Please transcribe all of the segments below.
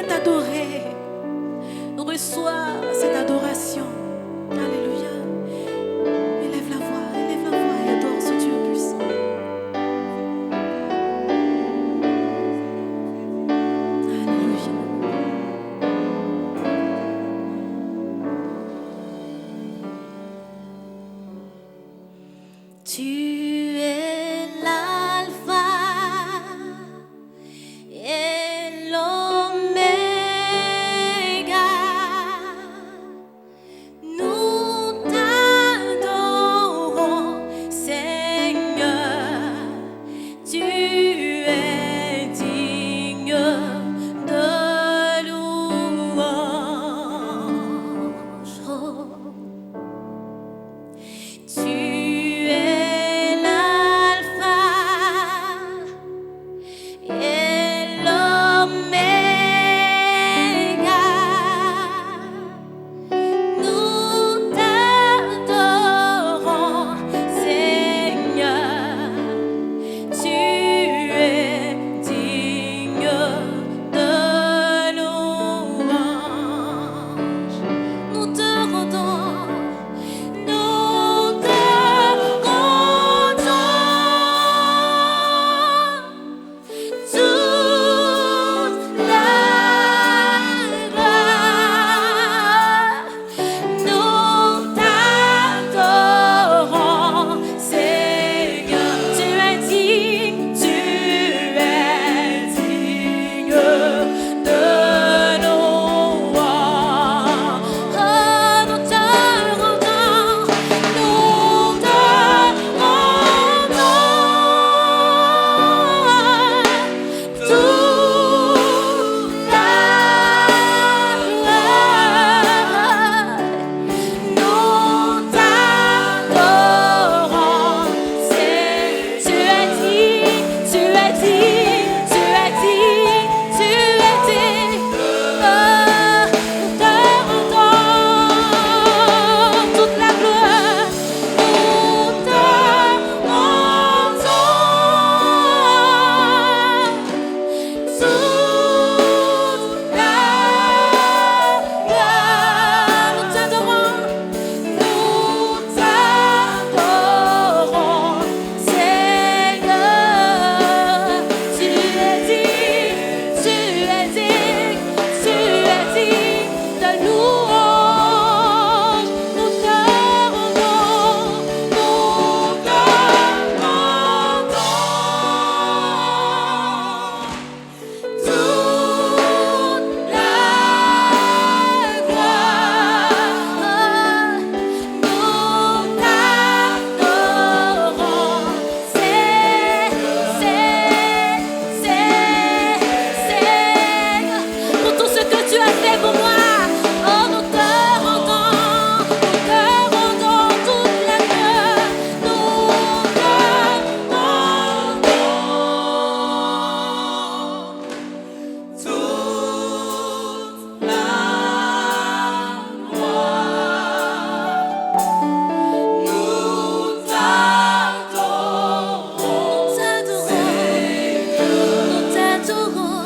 vient t'adorer. Reçois cette adoration. Alléluia. Élève la voix et adore ce Dieu puissant. Alléluia. Tu es l'alpha et l'oméga. Nous t'adorons, Seigneur. Tu es digne de louange. Tu es l'alpha et l'oméga. Nous t'adorons, Seigneur. Tu es digne de louange. Nous te rendons. Nous te rendons toute la gloire. Nous t'adorons, Seigneur. Tu es digne de louange. Oh, nous te rendons, nous te rendons toute la gloire. Nous t'adorons, Seigneur. Tu es digne, tu es digne, tu es digne, tu es digne. Oh, nous te rendons toute la gloire. Nous te rendons toute la gloire. Nous t'adorons, Seigneur. Tu es digne, tu es digne, tu es digne de louange. Nous te rendons, nous te rendons toute la gloire. Nous t'adorons, Seigneur, pour tout ce que tu as fait pour moi. Oh, nous te rendons toute la gloire. Nous te rendons toute la gloire. Nous t'adorons,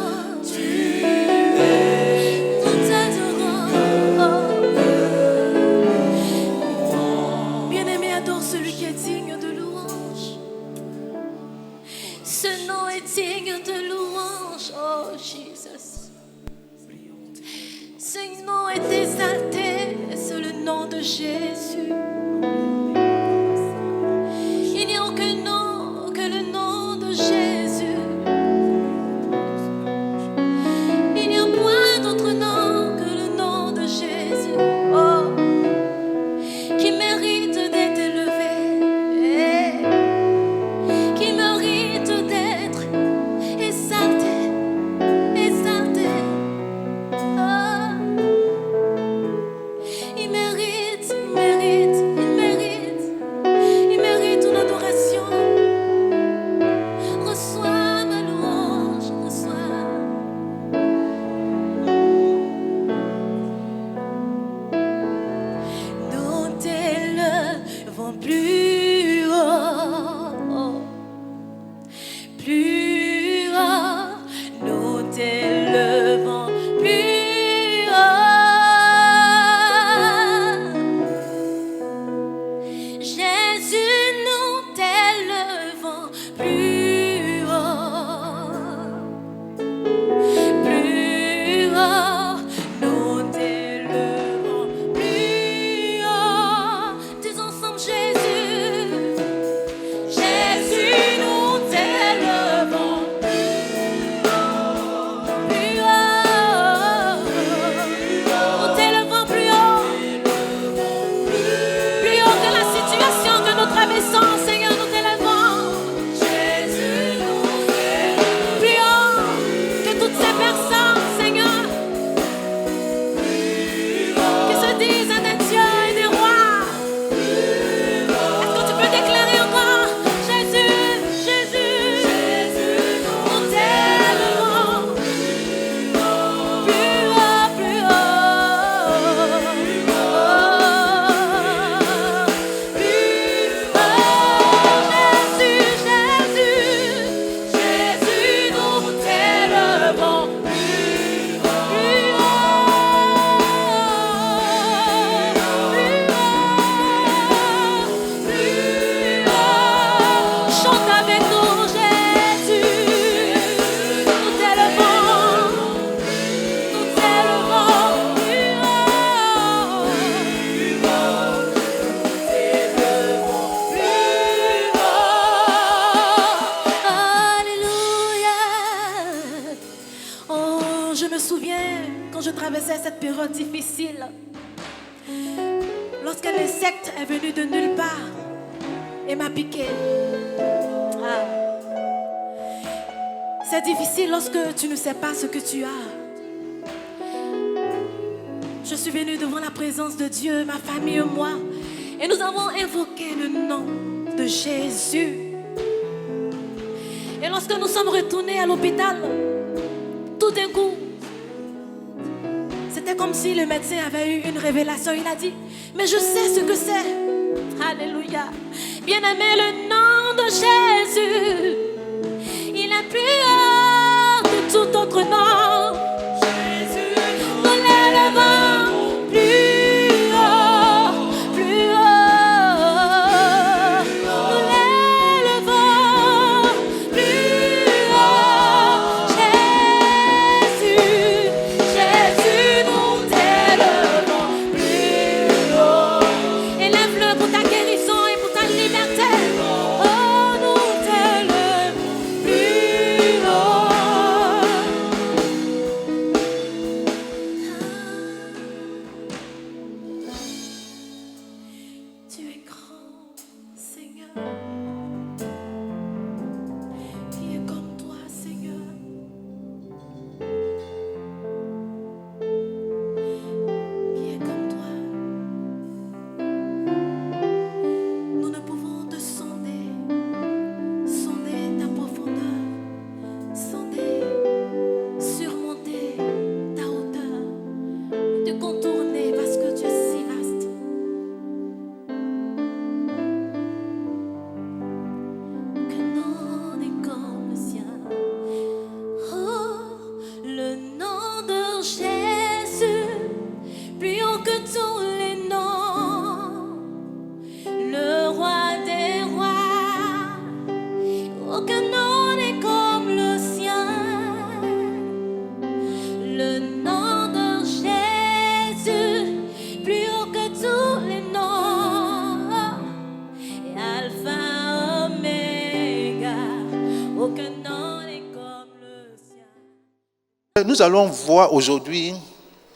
Bien-aimé, adore celui qui est digne de louange. Ce nom est digne de louange. Oh, Jesus. Ce nom est exalté, c'est le nom de Jésus. Il n'y a aucun nom que le nom de Jésus. Il n'y a point d'autre nom que le nom de Jésus. Oh, qui mérite d'être élevé, qui mérite d'être exalté, exalté. Oh, il mérite, il mérite. traversais cette période difficile, lorsqu'un insecte est venu de nulle part et m'a piqué. C'est difficile lorsque tu ne sais pas ce que tu as. Je suis venue devant la présence de Dieu, ma famille et moi, et nous avons invoqué le nom de Jésus. Et lorsque nous sommes retournés à l'hôpital, tout d'un coup, c'était comme si le médecin avait eu une révélation. Il a dit, mais je sais ce que c'est. Alléluia. Bien-aimé, le nom de Jésus, il est plus haut que tout autre nom. Jésus, nous l'élevons plus haut, plus haut. Nous l'élevons plus haut. Jésus, Jésus, nous t'élevons plus haut. Élève-le pour ta guérison et pour ta liberté. Oh, nous t'élevons plus haut. Tu es grand, Seigneur. Qui est comme toi, Seigneur? Qui est comme toi? Nous ne pouvons te sonder, sonder ta profondeur, sonder, surmonter ta hauteur, te contourner parce que tu es si vaste. Que non est comme le sien. Oh, le nom de Jésus, plus haut que tous les noms. Le roi des rois, aucun nom n'est comme le sien. Le nom de Jésus, plus haut que tous les noms. Et Alpha, Oméga, aucun nom n'est comme le sien. Nous allons voir aujourd'hui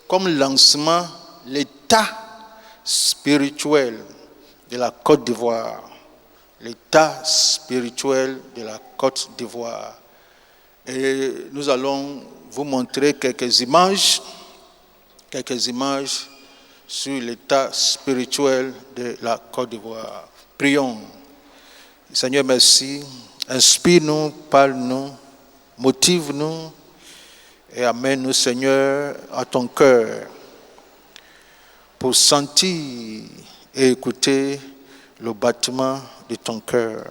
comme lancement l'état spirituel de la Côte d'Ivoire. L'état spirituel de la Côte d'Ivoire. Et nous allons vous montrer quelques images sur l'état spirituel de la Côte d'Ivoire. Prions. Seigneur, merci. Inspire-nous, parle-nous, motive-nous et amène-nous, Seigneur, à ton cœur pour sentir et écouter le battement de ton cœur.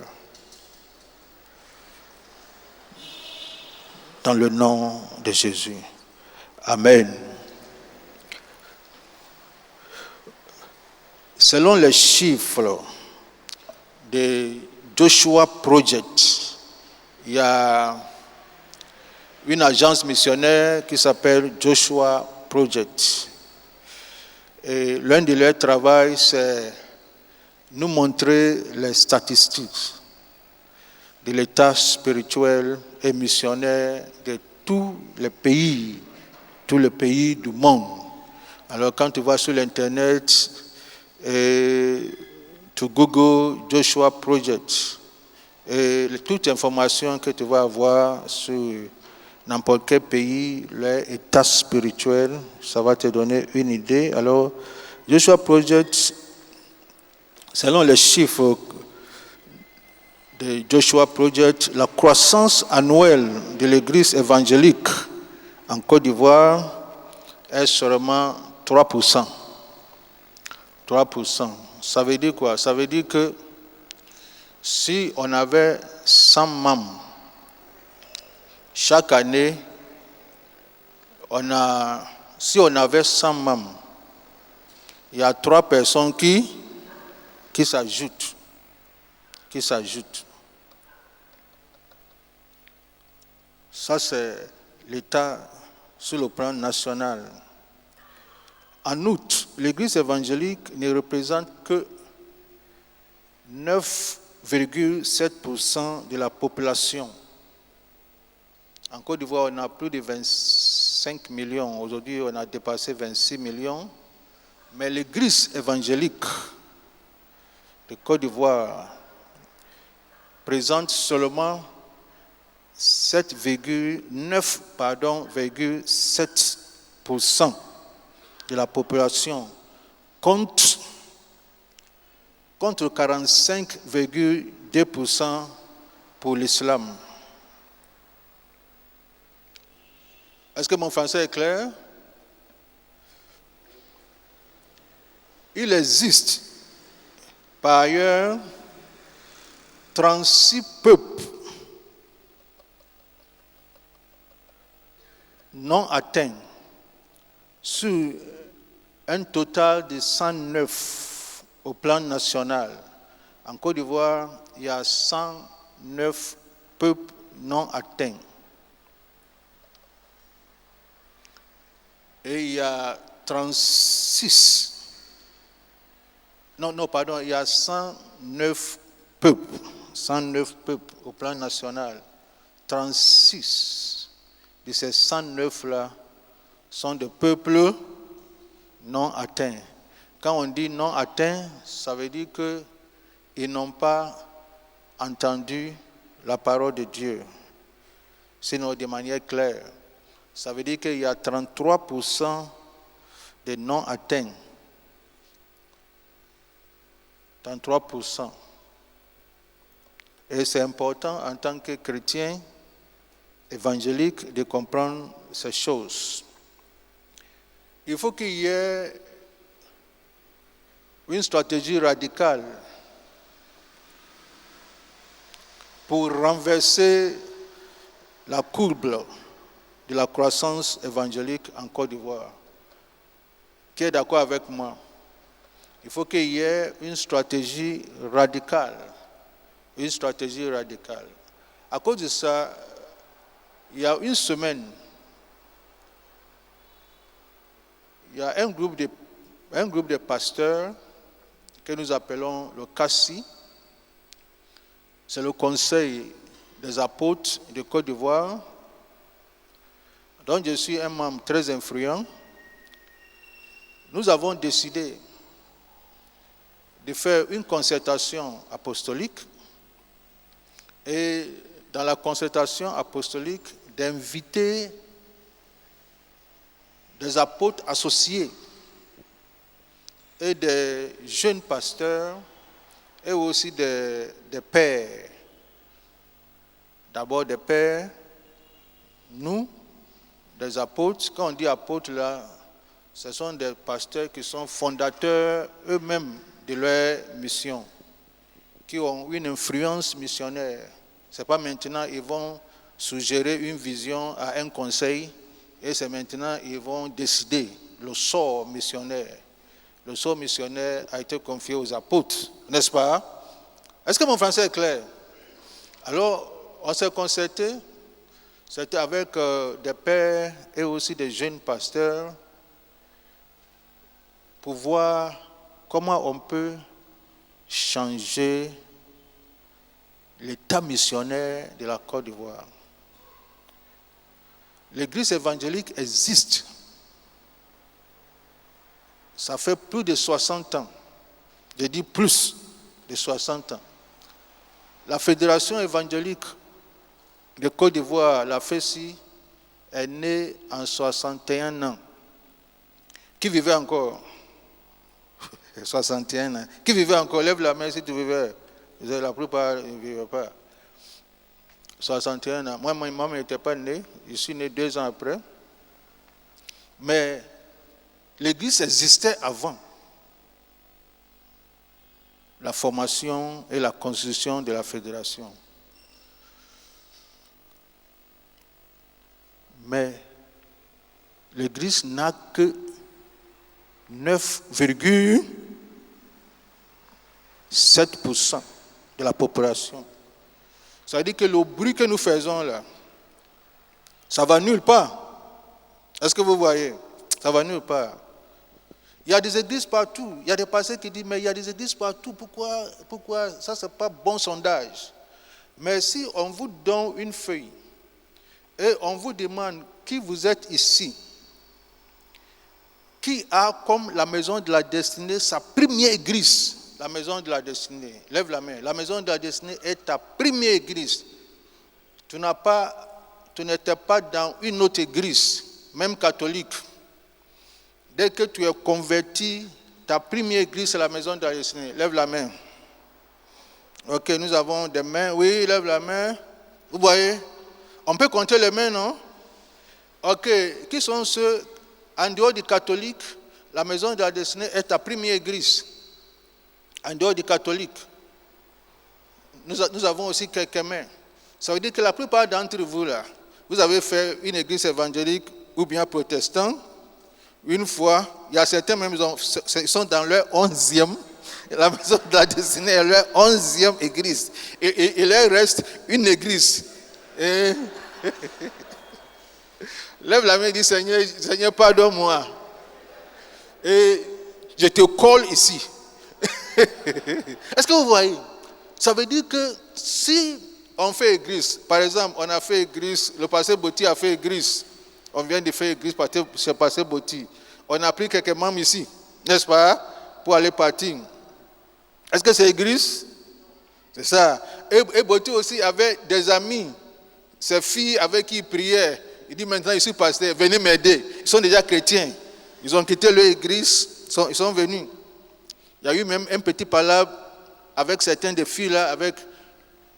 Dans le nom de Jésus. Amen. Selon les chiffres de Joshua Project, il y a une agence missionnaire qui s'appelle Joshua Project. Et l'un de leurs travaux, c'est nous montrer les statistiques de l'état spirituel et missionnaire de tous les pays du monde. Alors quand tu vas sur l'internet et tu googles Joshua Project, et toute information que tu vas avoir sur n'importe quel pays, leur état spirituel, ça va te donner une idée. Alors, Joshua Project, selon les chiffres de Joshua Project, la croissance annuelle de l'église évangélique en Côte d'Ivoire est seulement 3%. 3%. Ça veut dire quoi? Ça veut dire que si on avait 100 membres, chaque année, si on avait 100 membres, il y a 3 personnes qui s'ajoutent. Ça, c'est l'état sur le plan national. En outre, l'église évangélique ne représente que 9,7% de la population. En Côte d'Ivoire, on a plus de 26 5 millions. Aujourd'hui, on a dépassé 26 millions. Mais l'église évangélique de Côte d'Ivoire présente seulement 7,7% de la population contre 45,2% pour l'islam. Est-ce que mon français est clair? Il existe par ailleurs 36 peuples non atteints sur un total de 109 au plan national. En Côte d'Ivoire, il y a 109 peuples non atteints. Et il y a 36. Il y a 109 peuples. 109 peuples au plan national. 36 de ces 109-là sont des peuples non atteints. Quand on dit non atteints, ça veut dire qu'ils n'ont pas entendu la parole de Dieu. Sinon, de manière claire, ça veut dire qu'il y a 33% de non atteints. 33%. Et c'est important en tant que chrétien évangélique de comprendre ces choses. Il faut qu'il y ait une stratégie radicale pour renverser la courbe de la croissance évangélique en Côte d'Ivoire. Qui est d'accord avec moi? Il faut qu'il y ait une stratégie radicale. Une stratégie radicale. À cause de ça, il y a une semaine, il y a un groupe de pasteurs que nous appelons le CASI. C'est le Conseil des apôtres de Côte d'Ivoire, dont je suis un membre très influent. Nous avons décidé de faire une concertation apostolique et dans la concertation apostolique d'inviter des apôtres associés et des jeunes pasteurs et aussi des pères. D'abord des pères, nous, des apôtres. Quand on dit apôtres là, ce sont des pasteurs qui sont fondateurs eux-mêmes de leur mission, qui ont une influence missionnaire. Ce n'est pas maintenant ils vont suggérer une vision à un conseil et c'est maintenant ils vont décider le sort missionnaire. Le sort missionnaire a été confié aux apôtres, n'est-ce pas? Est-ce que mon français est clair? Alors, on s'est concerté, c'était avec des pères et aussi des jeunes pasteurs pour voir comment on peut changer l'état missionnaire de la Côte d'Ivoire. L'église évangélique existe. Ça fait plus de 60 ans. Je dis plus de 60 ans. La Fédération évangélique de Côte d'Ivoire, la FECI, est née en 61 ans. Qui vivait encore? 61 ans. Qui vivait encore? Lève la main si tu vivais. La plupart ne vivaient pas. 61 ans. Moi, ma maman n'était pas née. Je suis né 2 ans après. Mais l'église existait avant la formation et la constitution de la fédération. Mais l'église n'a que 9,7% de la population. Ça veut dire que le bruit que nous faisons là, ça va nulle part. Est-ce que vous voyez? Ça va nulle part. Il y a des églises partout. Il y a des pasteurs qui disent, mais il y a des églises partout. Pourquoi ça, c'est pas bon sondage. Mais si on vous donne une feuille et on vous demande qui vous êtes ici, qui a comme la maison de la destinée sa première église? La maison de la destinée. Lève la main. La maison de la destinée est ta première église. Tu n'étais pas dans une autre église, même catholique. Dès que tu es converti, ta première église, c'est la maison de la destinée. Lève la main. Ok, nous avons des mains. Oui, lève la main. Vous voyez? On peut compter les mains, non? Ok, qui sont ceux en dehors du catholique? La maison de la destinée est ta première église. En dehors du catholique. Nous avons aussi quelques mains. Ça veut dire que la plupart d'entre vous, là, vous avez fait une église évangélique ou bien protestante. Une fois, il y a certains même, ils sont dans leur 11e. La maison de la destinée est leur 11e église. Et il leur reste une église. Et lève la main et dis, Seigneur, pardonne-moi. Et je te colle ici. Est-ce que vous voyez? Ça veut dire que si on fait église, par exemple, on a fait église, le pasteur Botti a fait église, on vient de faire église chez pasteur Botti, on a pris quelques membres ici, n'est-ce pas, pour aller partir. Est-ce que c'est église? C'est ça. Et Botti aussi avait des amis, ses filles avec qui il priait. Il dit maintenant, je suis pasteur, venez m'aider. Ils sont déjà chrétiens. Ils ont quitté leur église, ils sont venus. Il y a eu même un petit palabre avec certains des filles là, avec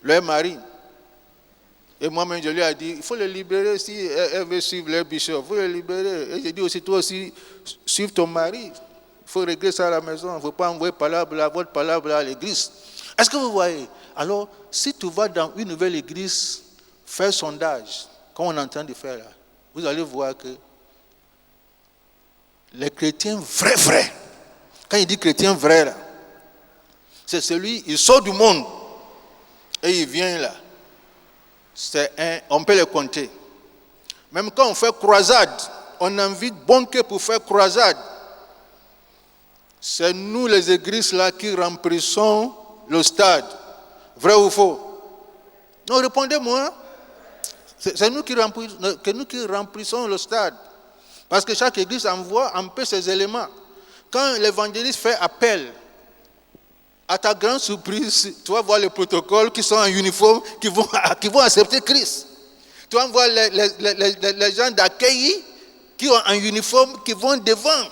leur mari. Et moi-même, je lui ai dit, il faut les libérer si elle veut suivre leur bishop. Il faut les libérer. Et j'ai dit aussi, toi aussi, suive ton mari. Il faut régler ça à la maison. Il ne faut pas envoyer votre palabre à l'église. Est-ce que vous voyez? Alors, si tu vas dans une nouvelle église, faire sondage, comme on est en train de faire là, vous allez voir que les chrétiens vrais, quand il dit chrétien vrai là, c'est celui, il sort du monde et il vient là. On peut les compter. Même quand on fait croisade, on invite bon cœur pour faire croisade. C'est nous les églises là qui remplissons le stade. Vrai ou faux? Non, répondez-moi. C'est nous qui remplissons le stade. Parce que chaque église envoie un peu ses éléments. Quand l'évangéliste fait appel, à ta grande surprise, tu vas voir les protocoles qui sont en uniforme, qui vont accepter Christ. Tu vas voir les gens d'accueil qui ont un uniforme, qui vont devant.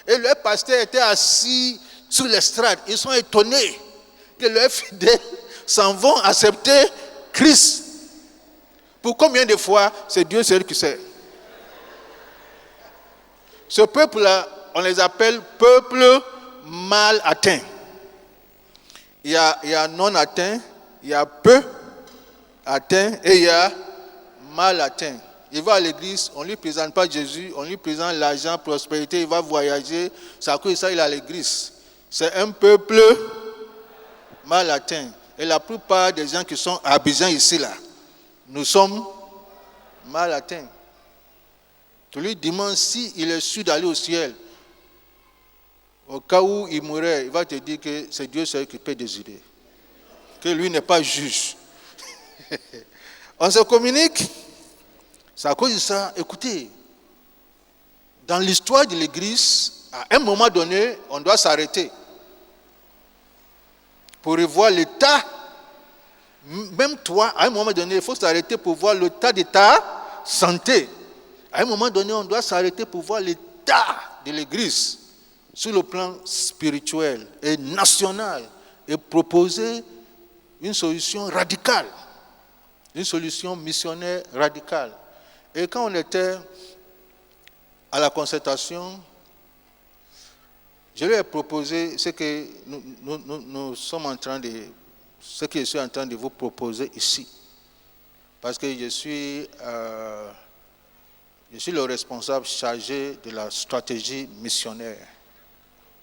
Et leur pasteur était assis sur l'estrade. Ils sont étonnés que leurs fidèles s'en vont accepter Christ. Pour combien de fois, c'est Dieu seul qui sait. Ce peuple-là, on les appelle peuple mal atteint. Il y a non atteint, il y a peu atteint et il y a mal atteint. Il va à l'église, on ne lui présente pas Jésus, on lui présente l'argent, prospérité, il va voyager, c'est à cause de ça il est à l'église. C'est un peuple mal atteint. Et la plupart des gens qui sont à Abidjan ici, là, nous sommes mal atteints. Tu lui demandes s'il est sûr d'aller au ciel. Au cas où il mourrait, il va te dire que c'est Dieu seul qui peut décider. Que lui n'est pas juge. On se communique. C'est à cause de ça. Écoutez, dans l'histoire de l'Église, à un moment donné, on doit s'arrêter. Pour revoir l'état. Même toi, à un moment donné, il faut s'arrêter pour voir l'état de ta santé. À un moment donné, on doit s'arrêter pour voir l'état de l'Église sur le plan spirituel et national et proposer une solution radicale, une solution missionnaire radicale. Et quand on était à la concertation, je lui ai proposé ce que nous sommes en train de, ce que je suis en train de vous proposer ici. Parce que je suis le responsable chargé de la stratégie missionnaire.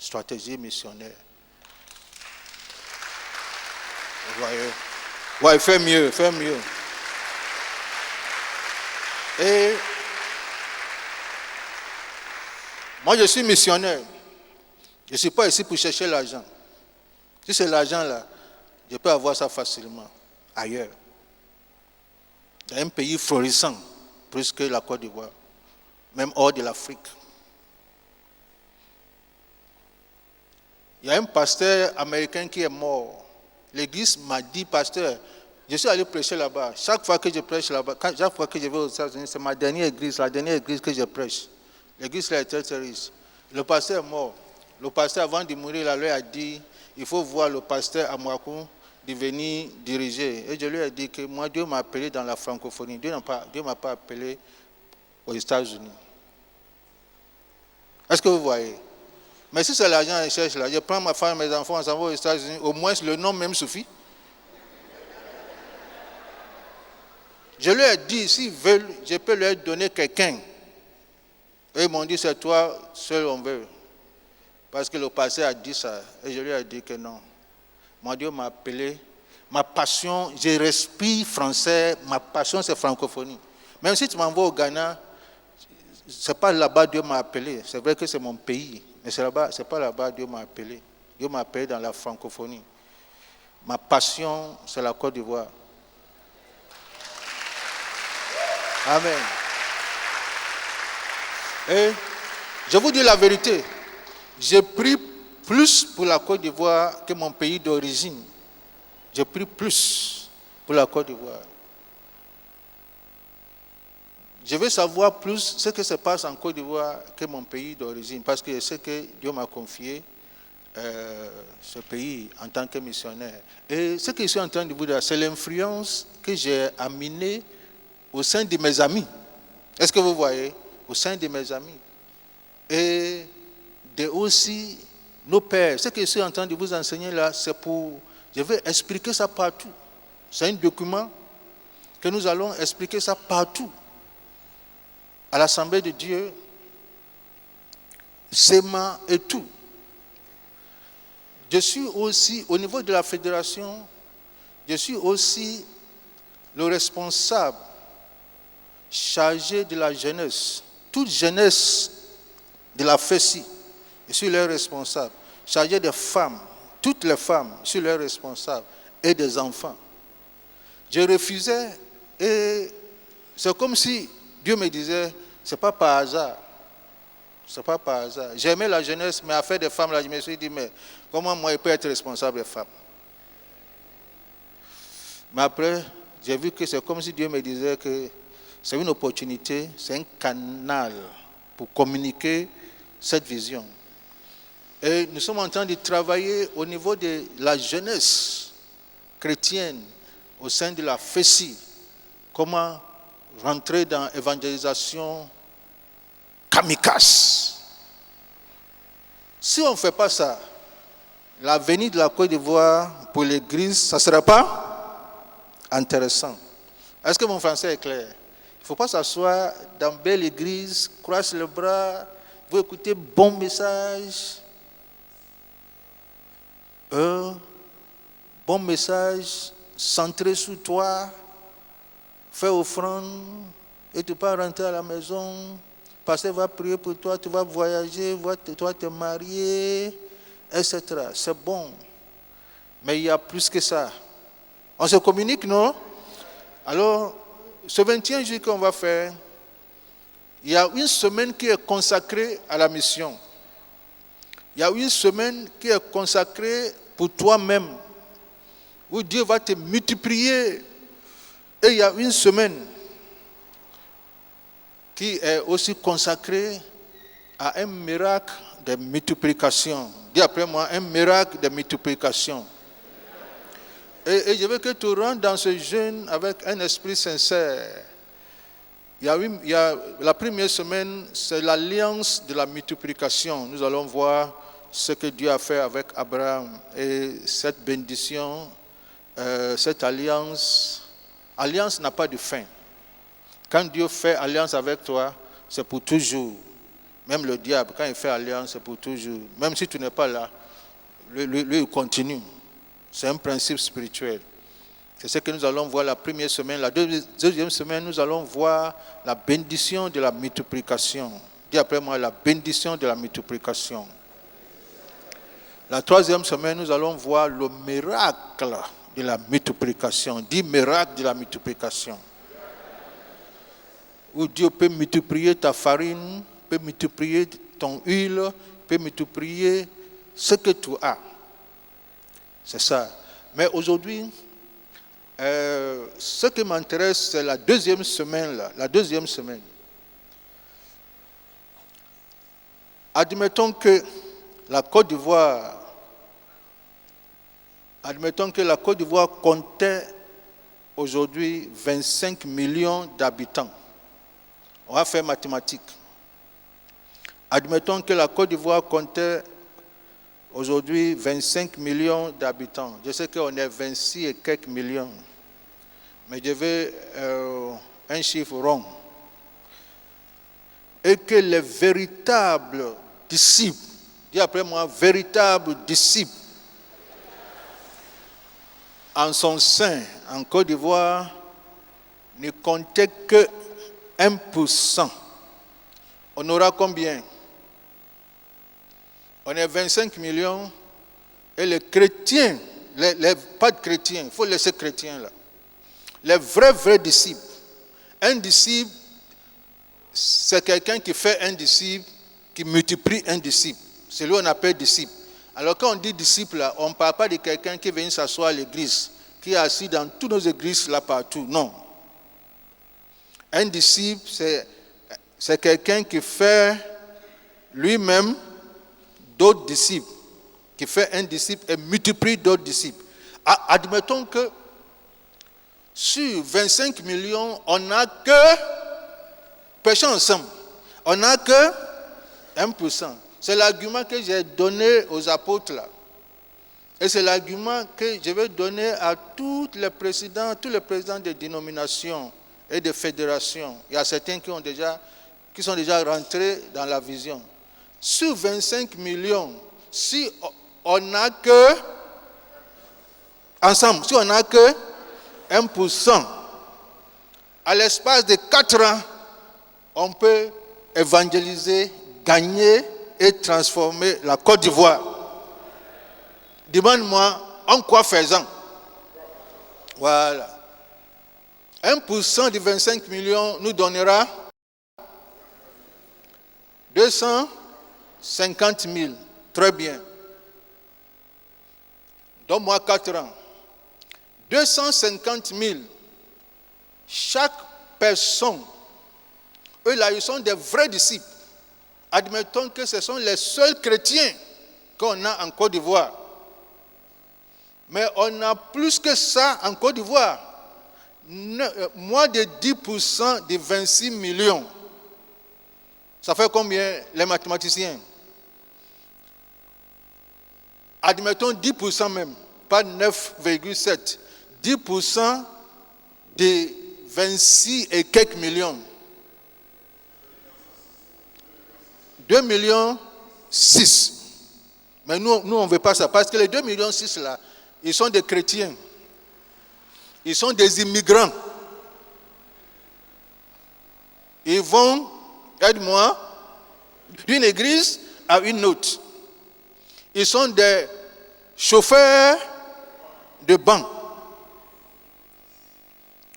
Stratégie missionnaire. Vous voyez? Ouais, fais mieux. Et moi, je suis missionnaire. Je ne suis pas ici pour chercher l'argent. Si c'est l'argent là, je peux avoir ça facilement ailleurs. Dans un pays florissant, plus que la Côte d'Ivoire, même hors de l'Afrique. Il y a un pasteur américain qui est mort. L'église m'a dit, pasteur, je suis allé prêcher là-bas. Chaque fois que je prêche là-bas, chaque fois que je vais aux États-Unis, c'est ma dernière église, la dernière église que je prêche. L'église là est très, très riche. Le pasteur est mort. Le pasteur, avant de mourir, il leur a dit, il faut voir le pasteur Amwakou de venir diriger. Et je lui ai dit que moi, Dieu m'a appelé dans la francophonie. Dieu ne m'a pas appelé aux États-Unis. Est-ce que vous voyez? Mais si c'est l'argent que je cherche là, je prends ma femme et mes enfants, on s'en va aux États-Unis, au moins le nom même suffit. Je leur ai dit, s'ils veulent, je peux leur donner quelqu'un. Et ils m'ont dit, c'est toi seul on veut. Parce que le pasteur a dit ça. Et je lui ai dit que non. Mon Dieu m'a appelé. Ma passion, je respire français. Ma passion, c'est francophonie. Même si tu m'envoies au Ghana, ce n'est pas là-bas que Dieu m'a appelé. C'est vrai que c'est mon pays. Mais ce n'est pas là-bas que Dieu m'a appelé. Dieu m'a appelé dans la francophonie. Ma passion, c'est la Côte d'Ivoire. Amen. Et je vous dis la vérité. J'ai pris plus pour la Côte d'Ivoire que mon pays d'origine. J'ai pris plus pour la Côte d'Ivoire. Je veux savoir plus ce qui se passe en Côte d'Ivoire que mon pays d'origine, parce que je sais que Dieu m'a confié ce pays en tant que missionnaire. Et ce que je suis en train de vous dire, c'est l'influence que j'ai amenée au sein de mes amis. Est-ce que vous voyez? Au sein de mes amis. Et de aussi nos pères. Ce que je suis en train de vous enseigner là, c'est pour... Je vais expliquer ça partout. C'est un document que nous allons expliquer ça partout. À l'Assemblée de Dieu, SEMA et tout. Je suis aussi, au niveau de la fédération, je suis aussi le responsable chargé de la jeunesse. Toute jeunesse de la FESI, je suis leur responsable. Chargé des femmes, toutes les femmes, je suis leur responsable. Et des enfants. Je refusais et c'est comme si Dieu me disait, c'est pas par hasard. C'est pas par hasard. J'aimais la jeunesse, mais à faire des femmes, là, je me suis dit, mais comment moi je peux être responsable des femmes? Mais après, j'ai vu que c'est comme si Dieu me disait que c'est une opportunité, c'est un canal pour communiquer cette vision. Et nous sommes en train de travailler au niveau de la jeunesse chrétienne, au sein de la FESI, comment rentrer dans l'évangélisation kamikaze. Si on ne fait pas ça, l'avenir de la Côte d'Ivoire pour l'Église, ça ne sera pas intéressant. Est-ce que mon français est clair? Il ne faut pas s'asseoir dans une belle église, croiser les bras, vous écoutez bon message. Bon message centré sur toi, fais offrande et tu peux rentrer à la maison. Pasteur va prier pour toi, tu vas voyager, tu vas te marier, etc. C'est bon. Mais il y a plus que ça. On se communique, non? Alors, ce 21 juillet qu'on va faire, il y a une semaine qui est consacrée à la mission. Il y a une semaine qui est consacrée pour toi-même, où Dieu va te multiplier. Et il y a une semaine qui est aussi consacrée à un miracle de multiplication. Dis après moi, un miracle de multiplication. Et je veux que tu rentres dans ce jeûne avec un esprit sincère. Il y a la première semaine, c'est l'alliance de la multiplication. Nous allons voir ce que Dieu a fait avec Abraham. Et cette bénédiction, cette alliance n'a pas de fin. Quand Dieu fait alliance avec toi, c'est pour toujours. Même le diable, quand il fait alliance, c'est pour toujours. Même si tu n'es pas là, lui il continue. C'est un principe spirituel. C'est ce que nous allons voir la première semaine. La deuxième semaine, nous allons voir la bénédiction de la multiplication. Dis après moi, la bénédiction de la multiplication. La troisième semaine, nous allons voir le miracle de la multiplication. Dis miracle de la multiplication. où Dieu peut multiplier ta farine, peut multiplier ton huile, peut multiplier ce que tu as. C'est ça. Mais aujourd'hui, ce qui m'intéresse, c'est la deuxième semaine. Là, la deuxième semaine. Admettons que la Côte d'Ivoire comptait aujourd'hui 25 millions d'habitants. On va faire mathématiques. Admettons que la Côte d'Ivoire comptait aujourd'hui 25 millions d'habitants. Je sais qu'on est 26 et quelques millions. Mais je veux un chiffre rond. Et que les véritables disciples, dis après moi, véritables disciples, en son sein, en Côte d'Ivoire, ne comptaient que 1%. On aura combien? On est 25 millions et les chrétiens, pas de chrétiens, il faut laisser chrétiens là. Les vrais disciples. Un disciple, c'est quelqu'un qui fait un disciple, qui multiplie un disciple. C'est lui qu'on appelle disciple. Alors quand on dit disciple, là, on ne parle pas de quelqu'un qui vient s'asseoir à l'église, qui est assis dans toutes nos églises là partout. Non. Un disciple, c'est quelqu'un qui fait lui-même d'autres disciples, qui fait un disciple et multiplie d'autres disciples. Admettons que sur 25 millions, on n'a que, prêchons ensemble, on n'a que 1%. C'est l'argument que j'ai donné aux apôtres là. Et c'est l'argument que je vais donner à tous les présidents des dénominations et des fédérations. Il y a certains qui sont déjà rentrés dans la vision. Sur 25 millions, si on n'a que, ensemble, si on n'a que 1%, à l'espace de 4 ans, on peut évangéliser, gagner et transformer la Côte d'Ivoire. Demande-moi, en quoi faisant? Voilà. 1% de 25 millions nous donnera 250 000. Très bien. Donne-moi 4 ans. 250 000. Chaque personne, eux là, ils sont des vrais disciples. Admettons que ce sont les seuls chrétiens qu'on a en Côte d'Ivoire. Mais on a plus que ça en Côte d'Ivoire. Moins de 10% de 26 millions. Ça fait combien les mathématiciens? Admettons 10% même, pas 9,7. 10% de 26 et quelques millions. 2,6 millions. Mais nous on ne veut pas ça. Parce que les 2,6 millions là, ils sont des chrétiens. Ils sont des immigrants. Ils vont, aide-moi, d'une église à une autre. Ils sont des chauffeurs de banc.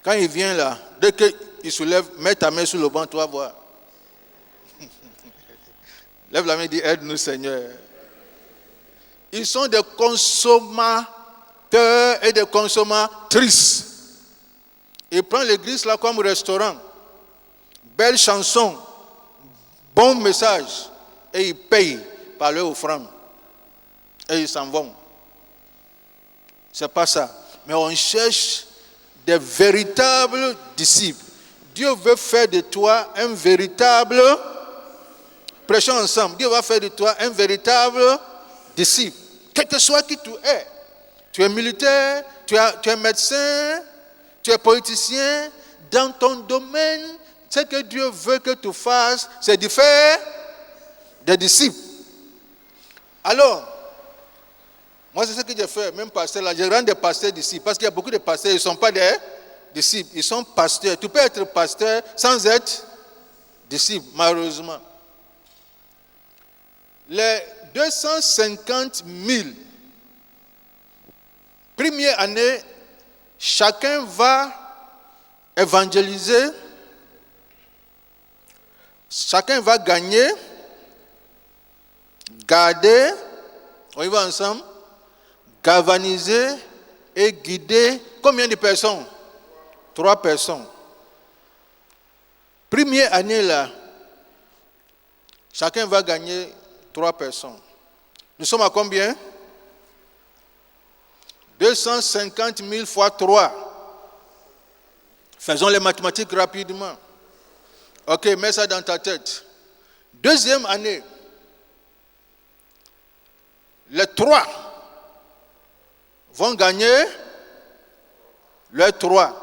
Quand il vient là, dès qu'il se lève, mets ta main sur le banc, tu vas voir. Lève la main et dis, aide-nous Seigneur. Ils sont des consommateurs et des consommatrices. Ils prennent l'église là comme restaurant. Belle chanson, bon message. Et ils payent par leur offrande. Et ils s'en vont. C'est pas ça. Mais on cherche des véritables disciples. Dieu veut faire de toi un véritable, prêchons ensemble, Dieu va faire de toi un véritable disciple. Quel que soit qui tu es. Tu es militaire, tu es médecin, tu es politicien. Dans ton domaine, ce que Dieu veut que tu fasses, c'est de faire des disciples. Alors, moi, c'est ce que j'ai fait, même pasteur là, je rends des pasteurs disciples, parce qu'il y a beaucoup de pasteurs, ils ne sont pas des disciples, ils sont pasteurs. Tu peux être pasteur sans être disciple, malheureusement. Les 250 000, première année, chacun va évangéliser Chacun va gagner, garder, on y va ensemble, galvaniser et guider combien de personnes? 3 personnes. Première année là, chacun va gagner 3 personnes. Nous sommes à combien? 250 000 fois 3. Faisons les mathématiques rapidement. Ok, mets ça dans ta tête. Deuxième année, les 3 vont gagner les 3.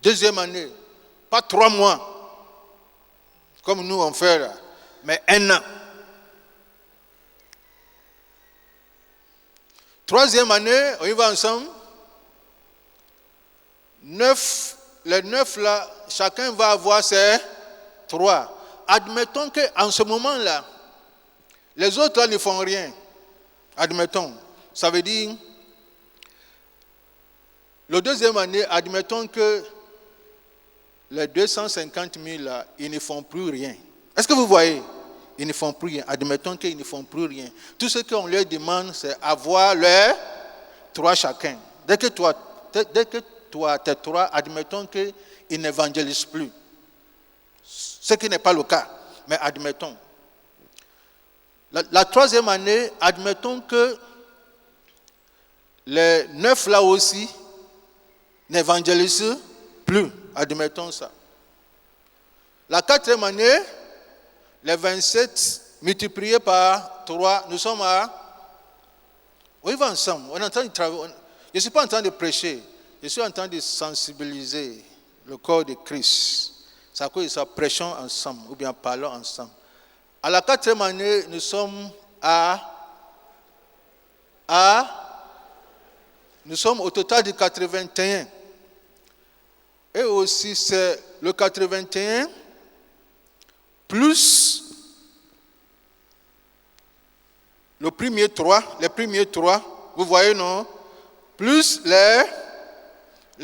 Deuxième année, pas 3 mois, comme nous on fait là, mais 1 an. Troisième année, on y va ensemble. 9, les 9 là, chacun va avoir ses 3. Admettons qu'en ce moment-là, les autres là ne font rien. Admettons. Ça veut dire, la deuxième année, admettons que les 250 000 là, ils ne font plus rien. Est-ce que vous voyez? Ils ne font plus rien. Admettons qu'ils ne font plus rien. Tout ce qu'on leur demande, c'est avoir leurs 3 chacun. Dès que toi, tes 3, admettons qu'ils n'évangélisent plus. Ce qui n'est pas le cas. Mais admettons. La troisième année, admettons que les 9 là aussi n'évangélisent plus. Admettons ça. La quatrième année, les 27 multipliés par 3, nous sommes à... On y va ensemble. On est en train de travailler. Je ne suis pas en train de prêcher. Je suis en train de sensibiliser le corps de Christ. C'est à cause de ça, prêchons ensemble ou bien parlons ensemble. À la quatrième année, nous sommes nous sommes au total de 81. Et aussi, c'est le 81 plus les premiers 3, vous voyez, non? Plus les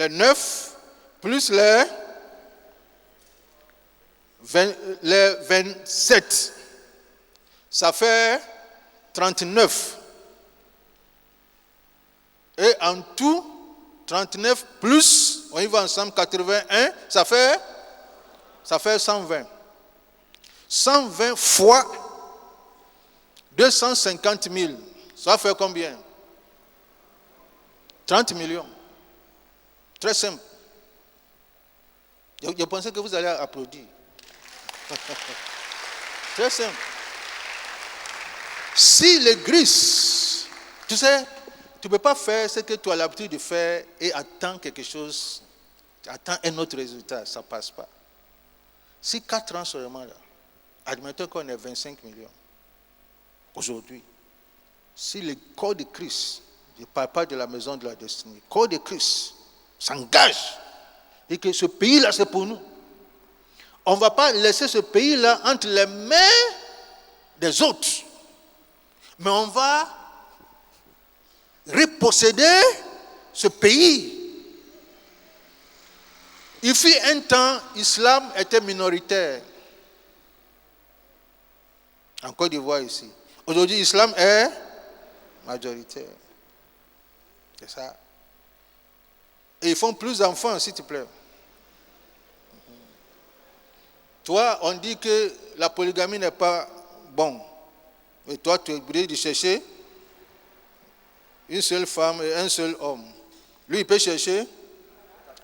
9, plus les 27. Ça fait 39. Et en tout, 39 plus, on y va ensemble, 81, ça fait 120. 120 fois 250 000. Ça fait combien? 30 millions. Très simple. Je pensais que vous allez applaudir. Très simple. Si l'église, tu sais, tu ne peux pas faire ce que tu as l'habitude de faire et attendre quelque chose, attendre un autre résultat, ça ne passe pas. Si 4 ans seulement là, admettons qu'on est 25 millions aujourd'hui, si le corps de Christ, je ne parle pas de la maison de la destinée, le corps de Christ s'engage et que ce pays-là c'est pour nous, on ne va pas laisser ce pays-là entre les mains des autres, mais on va reposséder ce pays. Il fut un temps, l'islam était minoritaire. En Côte d'Ivoire ici. Aujourd'hui, l'islam est majoritaire. C'est ça. Et ils font plus d'enfants, s'il te plaît. Toi, on dit que la polygamie n'est pas bon. Et toi, tu es obligé de chercher une seule femme et un seul homme. Lui, il peut chercher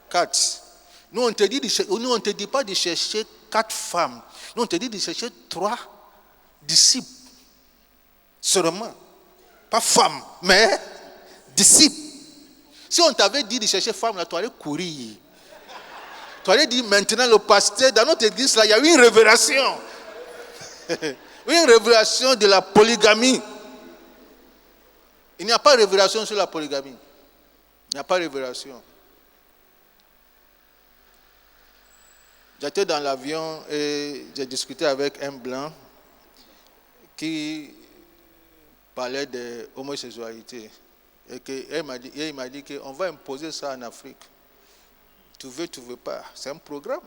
4. Nous, on ne te dit pas de chercher 4 femmes. Nous, on te dit de chercher 3 disciples. Seulement. Pas femmes, mais disciples. Si on t'avait dit de chercher femme, là, tu allais courir. Tu allais dire maintenant, le pasteur, dans notre église, là, il y a eu une révélation. Une révélation de la polygamie. Il n'y a pas de révélation sur la polygamie. Il n'y a pas de révélation. J'étais dans l'avion et j'ai discuté avec un blanc qui parlait de l'homosexualité. Et il m'a dit qu'on va imposer ça en Afrique. Tu veux pas. C'est un programme.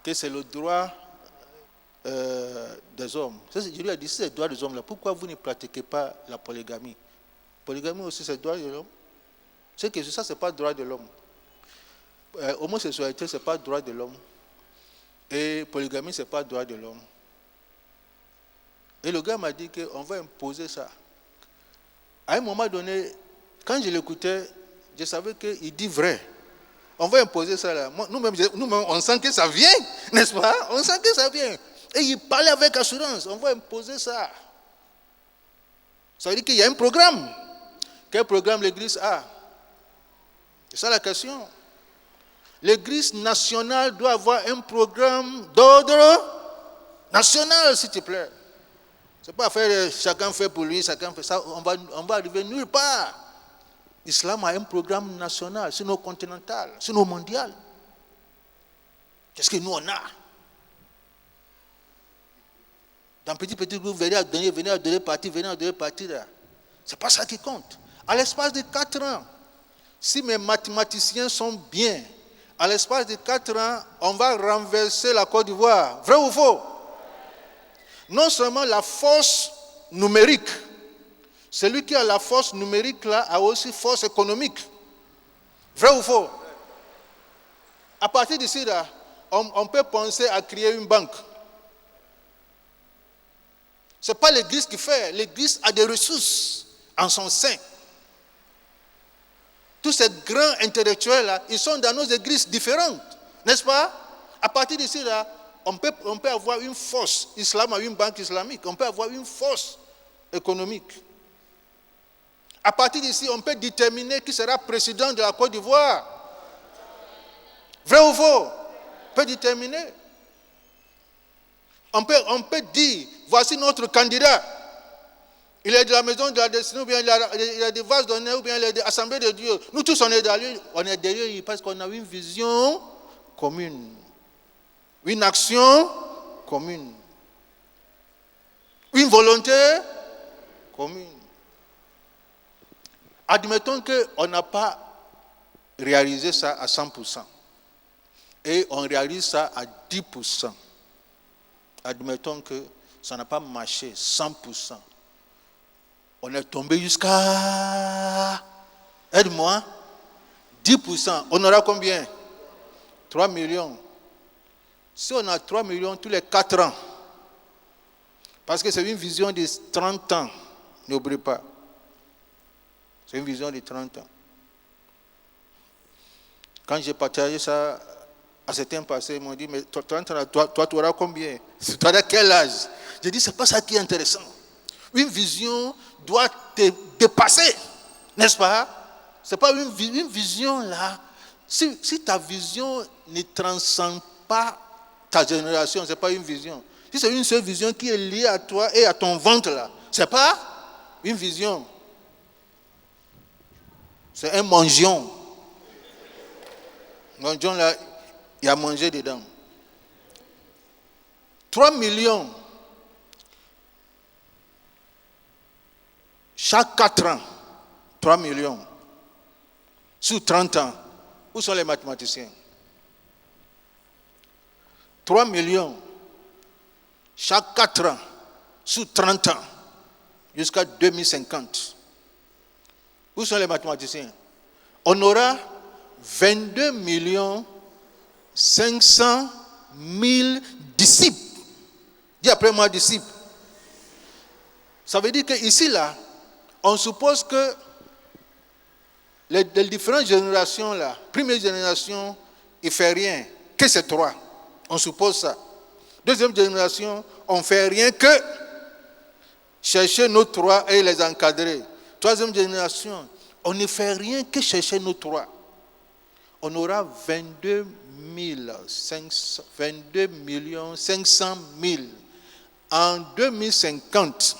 que c'est le droit des hommes. Je lui ai dit, si c'est le droit des hommes, là, pourquoi vous ne pratiquez pas la polygamie? Polygamie aussi, c'est le droit de l'homme. C'est que ça, ce n'est pas le droit de l'homme. Homosexualité, ce n'est pas le droit de l'homme. Et polygamie, ce n'est pas le droit de l'homme. Et le gars m'a dit qu'on va imposer ça. À un moment donné, quand je l'écoutais, je savais qu'il dit vrai. On va imposer ça là. Nous-mêmes, on sent que ça vient, n'est-ce pas? On sent que ça vient. Et il parlait avec assurance. On va imposer ça. Ça veut dire qu'il y a un programme. Quel programme l'Église a? C'est ça la question. L'Église nationale doit avoir un programme d'ordre national, s'il te plaît. Ce n'est pas faire chacun fait pour lui, chacun fait ça. On va arriver nulle part. L'islam a un programme national, sinon continental, sinon mondial. Qu'est-ce que nous on a? Dans petit groupe, venez à donner partie. Ce n'est pas ça qui compte. À l'espace de 4 ans, si mes mathématiciens sont bien, à l'espace de 4 ans, on va renverser la Côte d'Ivoire. Vrai ou faux? Non seulement la force numérique, celui qui a la force numérique là a aussi force économique. Vrai ou faux? À partir d'ici là, on peut penser à créer une banque. Ce n'est pas l'Église qui fait. L'Église a des ressources en son sein. Tous ces grands intellectuels là, ils sont dans nos églises différentes, n'est-ce pas? À partir d'ici là, on peut avoir une force. L'islam a une banque islamique. On peut avoir une force économique. À partir d'ici, on peut déterminer qui sera président de la Côte d'Ivoire. Vrai ou faux? On peut déterminer. On peut dire, voici notre candidat. Il est de la maison de la destinée, ou bien il a des vases d'honneur, ou bien il est de l'Assemblée de Dieu. Nous tous, on est derrière lui parce qu'on a une vision commune. Une action commune. Une volonté commune. Admettons qu'on n'a pas réalisé ça à 100%. Et on réalise ça à 10%. Admettons que ça n'a pas marché 100%. On est tombé jusqu'à... Aide-moi. 10%. On aura combien? 3 millions. Si on a 3 millions tous les 4 ans, parce que c'est une vision de 30 ans, n'oublie pas. C'est une vision de 30 ans. Quand j'ai partagé ça à certains passés, ils m'ont dit, mais toi, tu auras combien? Tu auras quel âge? J'ai dit, c'est pas ça qui est intéressant. Une vision doit te dépasser, n'est-ce pas? C'est pas une vision là. Si ta vision ne transcende pas ta génération, c'est pas une vision. Si c'est une seule vision qui est liée à toi et à ton ventre là, c'est pas une vision. C'est un mangeon. Mangeon là, il y a mangé dedans. 3 millions. Chaque 4 ans, 3 millions. Sous 30 ans. Où sont les mathématiciens? 3 millions. Chaque 4 ans, sous 30 ans, jusqu'à 2050. Où sont les mathématiciens? On aura 22 500 000 disciples. Dis après moi, disciples. Ça veut dire qu'ici, là, on suppose que les différentes générations, là, première génération, il ne fait rien, que c'est 3. On suppose ça. Deuxième génération, on ne fait rien que chercher nos 3 et les encadrer. Troisième génération, on ne fait rien que chercher nos 3. On aura 22 500 000. En 2050,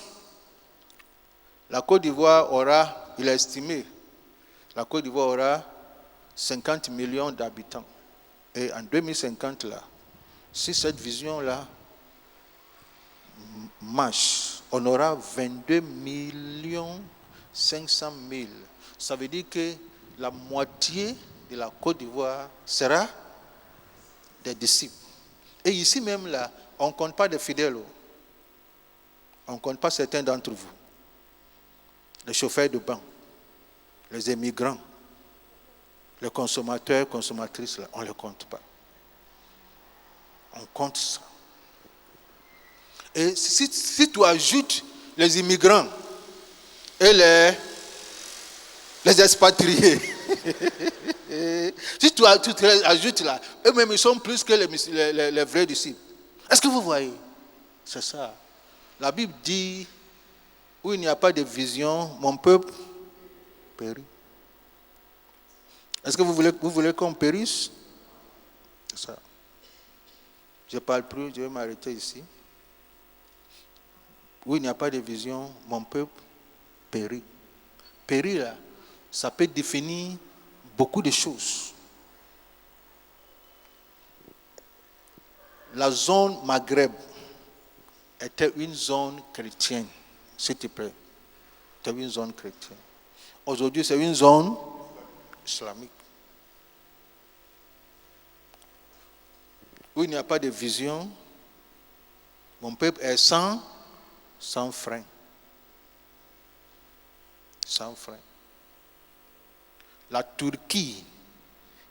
la Côte d'Ivoire aura, il a estimé, la Côte d'Ivoire aura 50 millions d'habitants. Et en 2050, là, si cette vision-là marche, on aura 22 500 000. Ça veut dire que la moitié de la Côte d'Ivoire sera des disciples. Et ici même là, on ne compte pas des fidèles. On ne compte pas certains d'entre vous. Les chauffeurs de banc, les immigrants, les consommateurs, consommatrices, là, on ne les compte pas. On compte ça. Et si tu ajoutes les immigrants et les expatriés, si tu ajoutes là, eux-mêmes ils sont plus que les vrais disciples. Est-ce que vous voyez? C'est ça. La Bible dit, où il n'y a pas de vision, mon peuple périt. Est-ce que vous voulez qu'on périsse? C'est ça. Je ne parle plus, je vais m'arrêter ici. Où il n'y a pas de vision, mon peuple périt. Périr, là, ça peut définir beaucoup de choses. La zone Maghreb était une zone chrétienne, s'il te plaît. C'était une zone chrétienne. Aujourd'hui, c'est une zone islamique. Où il n'y a pas de vision, mon peuple est sans frein. Sans frein. La Turquie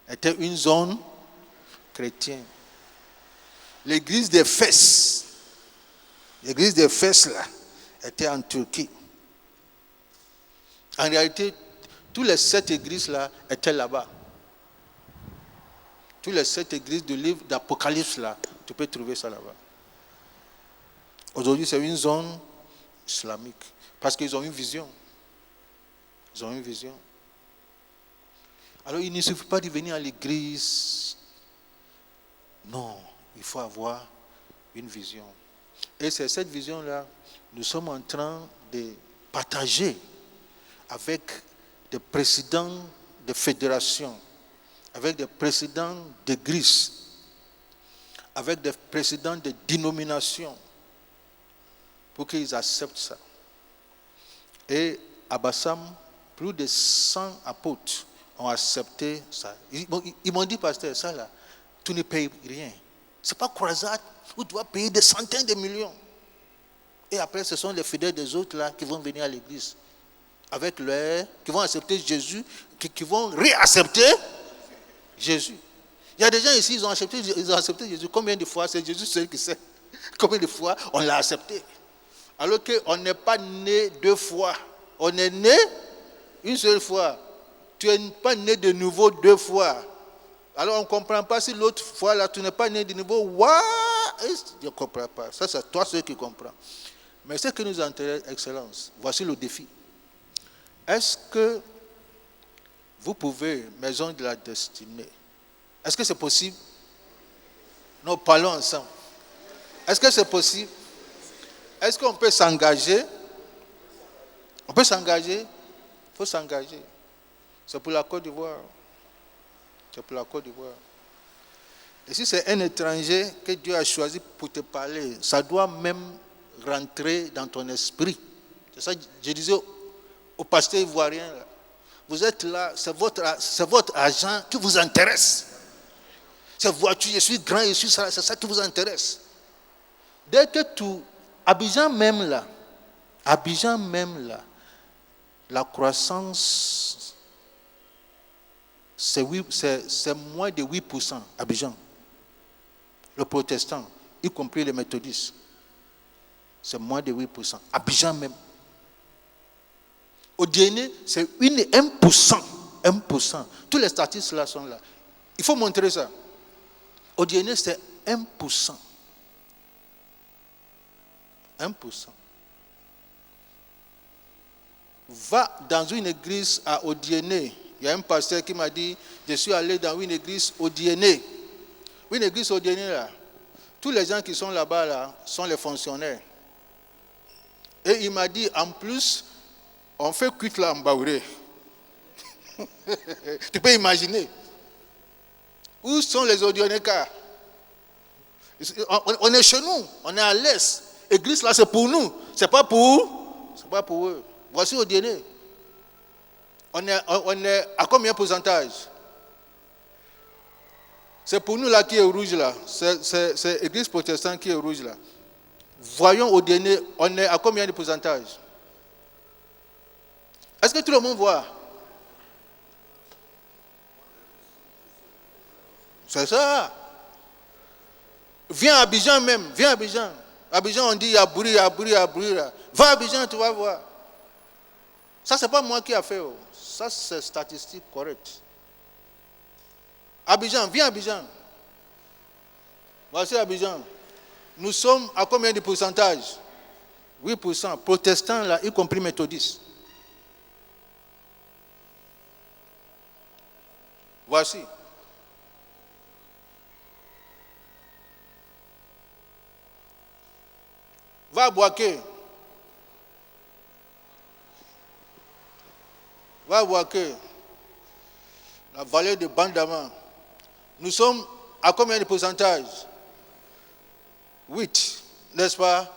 était une zone chrétienne. L'église d'Éphèse, là, était en Turquie. En réalité, toutes les 7 églises là étaient là-bas. Toutes les 7 églises du livre d'Apocalypse là, tu peux trouver ça là-bas. Aujourd'hui, c'est une zone islamique. Parce qu'ils ont une vision. Ils ont une vision. Alors, il ne suffit pas de venir à l'église. Non, il faut avoir une vision. Et c'est cette vision-là, nous sommes en train de partager avec des présidents de fédérations, avec des présidents d'églises, avec des présidents de dénominations, pour qu'ils acceptent ça. Et à Bassam, plus de 100 apôtres ont accepté ça. Ils m'ont dit, pasteur, ça là, tu ne payes rien. Ce n'est pas croisade où tu dois payer des centaines de millions. Et après, ce sont les fidèles des autres là qui vont venir à l'église. Qui vont accepter Jésus, qui vont réaccepter Jésus. Il y a des gens ici, ils ont accepté Jésus. Combien de fois? C'est Jésus seul qui sait. Combien de fois on l'a accepté? Alors qu'on n'est pas né 2 fois. On est né une seule fois. Tu n'es pas né de nouveau 2 fois. Alors on ne comprend pas si l'autre fois là, tu n'es pas né de nouveau. What? Je ne comprends pas. Ça, c'est toi seul qui comprends. Mais ce qui nous intéresse, Excellence, voici le défi. Est-ce que vous pouvez, Maison de la Destinée, est-ce que c'est possible? Nous parlons ensemble. Est-ce que c'est possible? Est-ce qu'on peut s'engager? On peut s'engager? Il faut s'engager. C'est pour la Côte d'Ivoire. C'est pour la Côte d'Ivoire. Et si c'est un étranger que Dieu a choisi pour te parler, ça doit même rentrer dans ton esprit. C'est ça que je disais au pasteur ivoirien. Là. Vous êtes là, c'est votre argent qui vous intéresse. Cette voiture, je suis grand, je suis ça, c'est ça qui vous intéresse. Dès que Abidjan même là, la croissance, c'est moins de 8%, Abidjan. Le protestant, y compris les méthodistes, c'est moins de 8%. Abidjan même. Au Diené, c'est 1%. 1%. Tous les statistiques là sont là. Il faut montrer ça. Au Diené, c'est 1%. 1%. Va dans une église à Odiéné. Il y a un pasteur qui m'a dit, je suis allé dans une église Odiéné. Une église Odiéné là. Tous les gens qui sont là-bas là, sont les fonctionnaires. Et il m'a dit, en plus, on fait cuite là en Baouré. Tu peux imaginer. Où sont les Odionékas? On est chez nous, on est à l'est. L'église là, c'est pour nous. C'est pas pour eux. Voici Odiéné. On est à combien de pourcentage? C'est pour nous là qui est rouge là. C'est l'église protestante qui est rouge là. Voyons au dernier, on est à combien de pourcentage? Est-ce que tout le monde voit? C'est ça. Viens à Abidjan même, viens à Abidjan. Abidjan, on dit il y a bruit, il y a bruit, il y a bruit là. Va à Abidjan, tu vas voir. Ça, c'est pas moi qui a fait. Oh. Ça, c'est statistique correcte. Abidjan, viens à Abidjan. Voici Abidjan. Nous sommes à combien de pourcentage? 8%. Protestants, là, y compris méthodistes. Voici. Va à Boaké. Va à Boaké. La vallée de Bandama. Nous sommes à combien de pourcentage? 8, n'est-ce pas?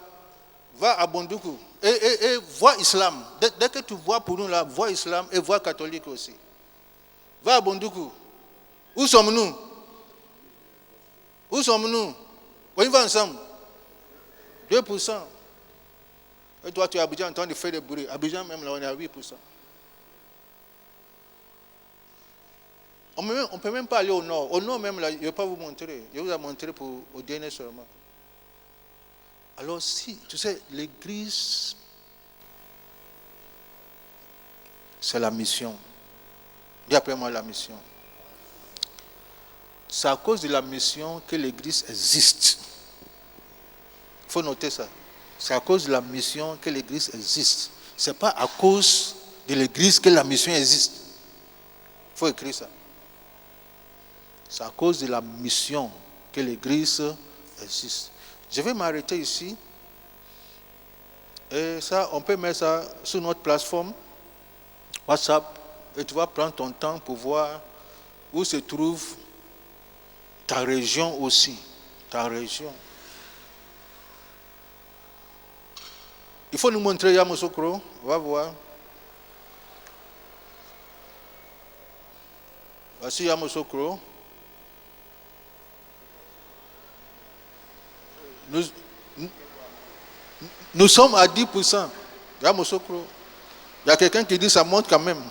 Va à Bondoukou et vois islam. Dès que tu vois pour nous là, vois islam et vois catholique aussi. Va à Bondoukou. Où sommes-nous? Où sommes-nous? On y va ensemble. 2%. Et toi, tu es à Abidjan en train de faire des bruits. Abidjan, même là, on est à 8%. On ne peut même pas aller au nord. Au nord, même là, je ne vais pas vous montrer. Je vous ai montré au dernier seulement. Alors, si, tu sais, l'église, c'est la mission. Dis après moi la mission. C'est à cause de la mission que l'église existe. Il faut noter ça. C'est à cause de la mission que l'église existe. Ce n'est pas à cause de l'église que la mission existe. Il faut écrire ça. C'est à cause de la mission que l'église existe. Je vais m'arrêter ici. Et ça, on peut mettre ça sur notre plateforme WhatsApp. Et tu vas prendre ton temps pour voir où se trouve ta région aussi. Ta région. Il faut nous montrer Yamoussoukro. On va voir. Voici Yamoussoukro. Nous sommes à 10%. Yamoussoukro. Il y a quelqu'un qui dit ça monte quand même.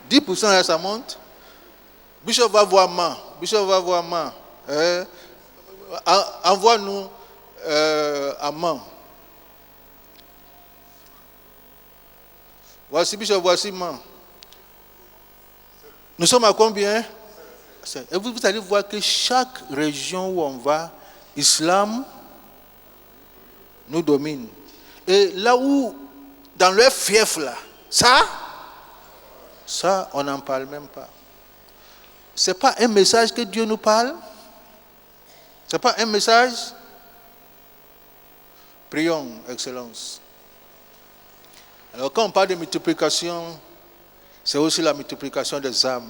10% ça monte. Bishop va voir Ma. Bishop va voir Ma. Envoie-nous à Ma. Voici Bishop, voici Ma. Nous sommes à combien? Et vous allez voir que chaque région où on va, l'islam nous domine. Et là où, dans leur fief là, ça, on n'en parle même pas. Ce n'est pas un message que Dieu nous parle. Ce n'est pas un message. Prions, Excellence. Alors quand on parle de multiplication, c'est aussi la multiplication des âmes,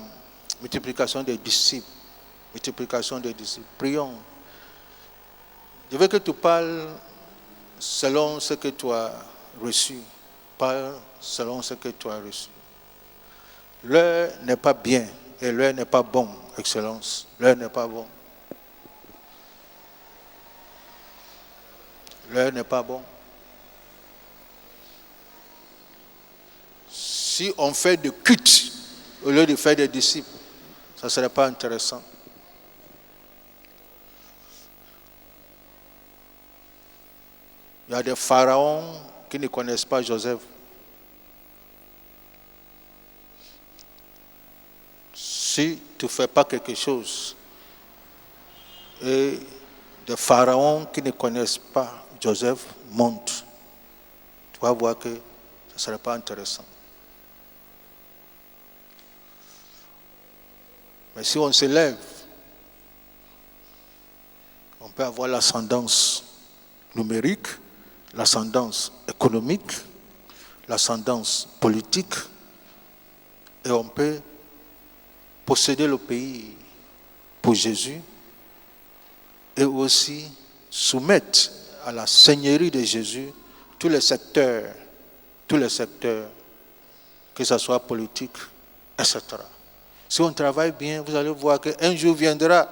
multiplication des disciples, multiplication des disciples. Prions. Je veux que tu parles selon ce que tu as reçu. Parle selon ce que tu as reçu. L'heure n'est pas bien et l'heure n'est pas bon, Excellence. L'heure n'est pas bon. L'heure n'est pas bon. Si on fait de culte au lieu de faire des disciples, ça ne serait pas intéressant. Il y a des pharaons qui ne connaissent pas Joseph. Si tu ne fais pas quelque chose, et des pharaons qui ne connaissent pas Joseph montent, tu vas voir que ça ne serait pas intéressant. Mais si on se lève, on peut avoir l'ascendance numérique, l'ascendance économique, l'ascendance politique, et on peut posséder le pays pour Jésus et aussi soumettre à la seigneurie de Jésus tous les secteurs, que ce soit politique, etc. Si on travaille bien, vous allez voir qu'un jour viendra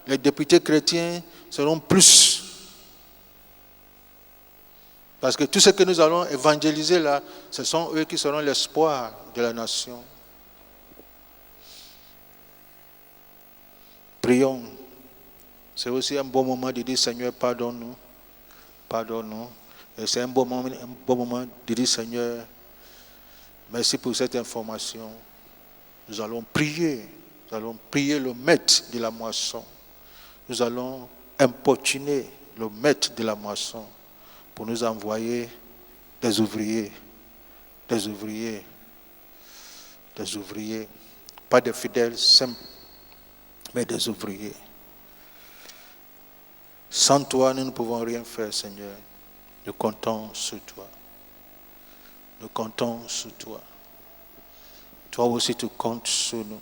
les députés chrétiens seront plus. Parce que tout ce que nous allons évangéliser là, ce sont eux qui seront l'espoir de la nation. Prions. C'est aussi un bon moment de dire Seigneur, pardonne-nous. Pardonne-nous. Et c'est un bon moment de dire Seigneur, merci pour cette information. Nous allons prier. Nous allons prier le maître de la moisson. Nous allons importuner le maître de la moisson pour nous envoyer des ouvriers. Des ouvriers. Des ouvriers. Pas des fidèles simples, mais des ouvriers. Sans toi, nous ne pouvons rien faire, Seigneur. Nous comptons sur toi. Nous comptons sur toi. Toi aussi, tu comptes sur nous.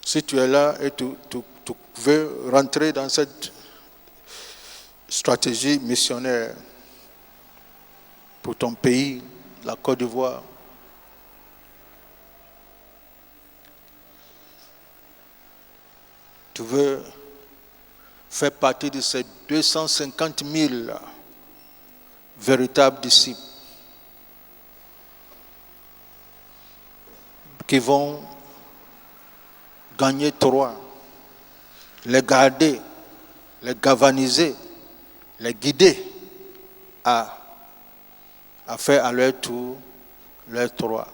Si tu es là et tu veux rentrer dans cette stratégie missionnaire pour ton pays, la Côte d'Ivoire, tu veux faire partie de ces 250 000 véritables disciples qui vont gagner Troie, les garder, les galvaniser, les guider à faire à leur tour leur Troie.